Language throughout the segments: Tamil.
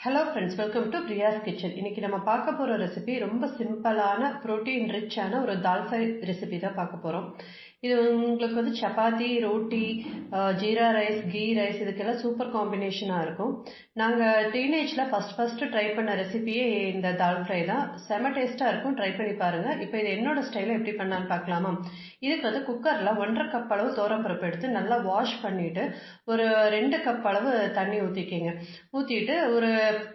Hello friends, welcome to Priya's Kitchen. இன்னைக்கு நம்ம பார்க்க போற ரெசிபி ரொம்ப சிம்பிளான புரோட்டீன் ரிச்சான ஒரு தால் ஃப்ரை ரெசிபி தான் பார்க்க போறோம். இது உங்களுக்கு வந்து சப்பாத்தி, ரோட்டி, ஜீரா ரைஸ், கீ ரைஸ் இதுக்கெல்லாம் சூப்பர் காம்பினேஷனா இருக்கும். நாங்க டீனேஜ்ல ஃபர்ஸ்ட் ட்ரை பண்ண ரெசிபியே இந்த தால் ஃப்ரை தான். செம டேஸ்டா இருக்கும், ட்ரை பண்ணி பாருங்க. இப்போ இது என்னோட ஸ்டைல எப்படி பண்ணலான்னு பார்க்கலாமா? இதுக்கு வந்து குக்கர்ல 1.5 கப் அளவு தோரம்பருப்பு எடுத்து நல்லா வாஷ் பண்ணிட்டு ஒரு 2 கப் அளவு தண்ணி ஊத்திட்டு ஒரு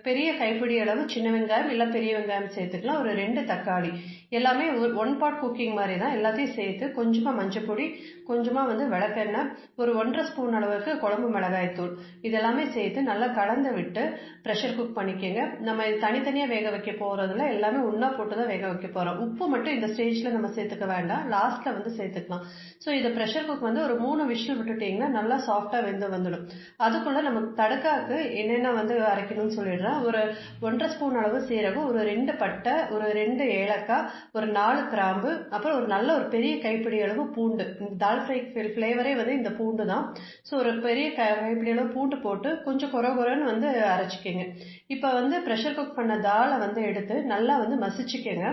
பெரிய கைப்பிடி அளவு சின்ன வெங்காயம் இல்ல பெரிய வெங்காயம் சேர்த்துக்கலாம். ஒரு 2 தக்காளி எல்லாமே ஒன் பாட் குக்கிங் மாதிரி தான். எல்லாத்தையும் சேர்த்து கொஞ்சமா மஞ்சப்பொடி, கொஞ்சமா வந்து விளக்கெண்ணெய், ஒரு 1.5 ஸ்பூன் அளவுக்கு குழம்பு மிளகாய் தூள் இதெல்லாமே சேர்த்து நல்லா கலந்து விட்டு ப்ரெஷர் குக் பண்ணிக்கங்க. நம்ம இது தனித்தனியா வேக வைக்க போறதுல எல்லாமே ஒன்னா போட்டுதான் வேக வைக்க போறோம். உப்பு மட்டும் இந்த ஸ்டேஜ்ல நம்ம சேர்த்துக்க வேண்டாம், லாஸ்ட்ல வந்து சேர்த்துக்கலாம். ஸோ இதை ப்ரெஷர் குக் வந்து ஒரு 3 விசில் விட்டுட்டீங்கன்னா நல்லா சாஃப்டா வெந்து வந்துடும். அதுக்குள்ள நமக்கு தடக்காக்கு என்னென்ன வந்து அரைக்கணும்னு சொல்லிடுறேன். ஒரு 1.5 ஸ்பூன் அளவு சீரகம், ஒரு 2 பட்டை, ஒரு 2 ஏலக்காய், ஒரு 4 கிராம்பு, அப்புறம் ஒரு நல்ல ஒரு பெரிய கைப்பிடி அளவு பூண்டு. இந்த தால் ஃப்ரை ஃபிளேவரே வந்து இந்த பூண்டு தான். ஸோ ஒரு பெரிய கைப்பிடி அளவு பூண்டு போட்டு கொஞ்சம் கொரன்னு வந்து அரைச்சிக்கங்க. இப்போ வந்து ப்ரெஷர் குக் பண்ண தாலை வந்து எடுத்து நல்லா வந்து மசிச்சுக்கங்க.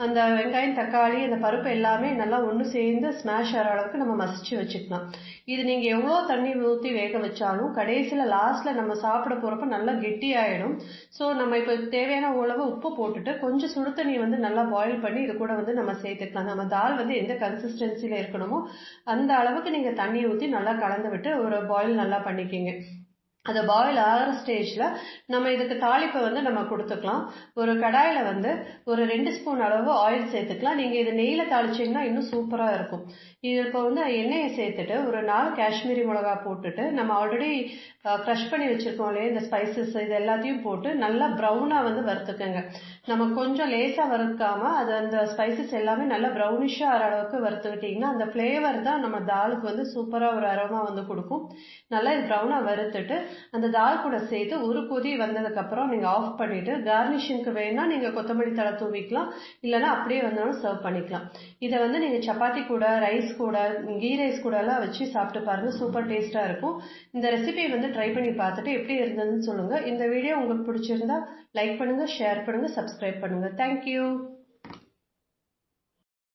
அந்த வெங்காயம், தக்காளி, அந்த பருப்பு எல்லாமே நல்லா ஒன்று சேர்ந்து ஸ்மாஷ் ஆகிற அளவுக்கு நம்ம மசிச்சு வச்சுக்கலாம். இது நீங்க எவ்வளோ தண்ணி ஊற்றி வேக வச்சாலும் கடைசியில லாஸ்ட்ல நம்ம சாப்பிட போறப்ப நல்லா கெட்டி ஆயிடும். ஸோ நம்ம இப்போ தேவையான அளவு உப்பு போட்டுட்டு கொஞ்சம் சுடு தண்ணி வந்து நல்லா பாயில் பண்ணி இது கூட வந்து நம்ம சேர்த்துக்கலாம். நம்ம தால் வந்து எந்த கன்சிஸ்டன்சில இருக்கணுமோ அந்த அளவுக்கு நீங்க தண்ணி ஊற்றி நல்லா கலந்து விட்டு ஒரு பாயில் நல்லா பண்ணிக்கிங்க. அதை பாயில் ஆகிற ஸ்டேஜ்ல நம்ம இதுக்கு தாளிப்பை வந்து நம்ம கொடுத்துக்கலாம். ஒரு கடாயில வந்து ஒரு 2 ஸ்பூன் அளவு ஆயில் சேர்த்துக்கலாம். நீங்க இது நெய்ல தாளிச்சீங்கன்னா இன்னும் சூப்பரா இருக்கும். இது இப்போ வந்து எண்ணெயை சேர்த்துட்டு ஒரு 4 காஷ்மீரி மிளகா போட்டுட்டு நம்ம ஆல்ரெடி க்ரஷ் பண்ணி வச்சிருக்கோம் இல்லையா இந்த ஸ்பைசஸ், இது எல்லாத்தையும் போட்டு நல்லா ப்ரௌனா வந்து வறுத்துக்கங்க. நம்ம கொஞ்சம் லேசா வறுக்காம அது அந்த ஸ்பைசஸ் எல்லாமே நல்லா ப்ரௌனிஷா ஆகிற அளவுக்கு வறுத்துக்கிட்டீங்கன்னா அந்த ஃபிளேவர் தான் நம்ம தாலுக்கு வந்து சூப்பரா ஒரு அரோமா வந்து கொடுக்கும். நல்லா இது ப்ரௌனா வறுத்துட்டு அந்த தால் கூட சேர்த்து ஒரு கொதி வந்ததுக்கு அப்புறம் நீங்க ஆஃப் பண்ணிட்டு கார்னிஷிங்க்கு வேணா நீங்க கொத்தமல்லி தழை தூவிக்கலாம், இல்லைன்னா அப்படியே வந்தாலும் சர்வ் பண்ணிக்கலாம். இதை வந்து நீங்க சப்பாத்தி கூட, ரைஸ் கூட, கீ ரைஸ் கூட எல்லாம் வச்சு சாப்பிட்டு பாருங்க, சூப்பர் டேஸ்டா இருக்கும். இந்த ரெசிபியை வந்து ட்ரை பண்ணி பார்த்துட்டு எப்படி இருந்ததுன்னு சொல்லுங்க. இந்த வீடியோ உங்களுக்கு பிடிச்சிருந்தா லைக் பண்ணுங்க, ஷேர் பண்ணுங்க, சப்ஸ்கிரைப் பண்ணுங்க. தேங்க்யூ.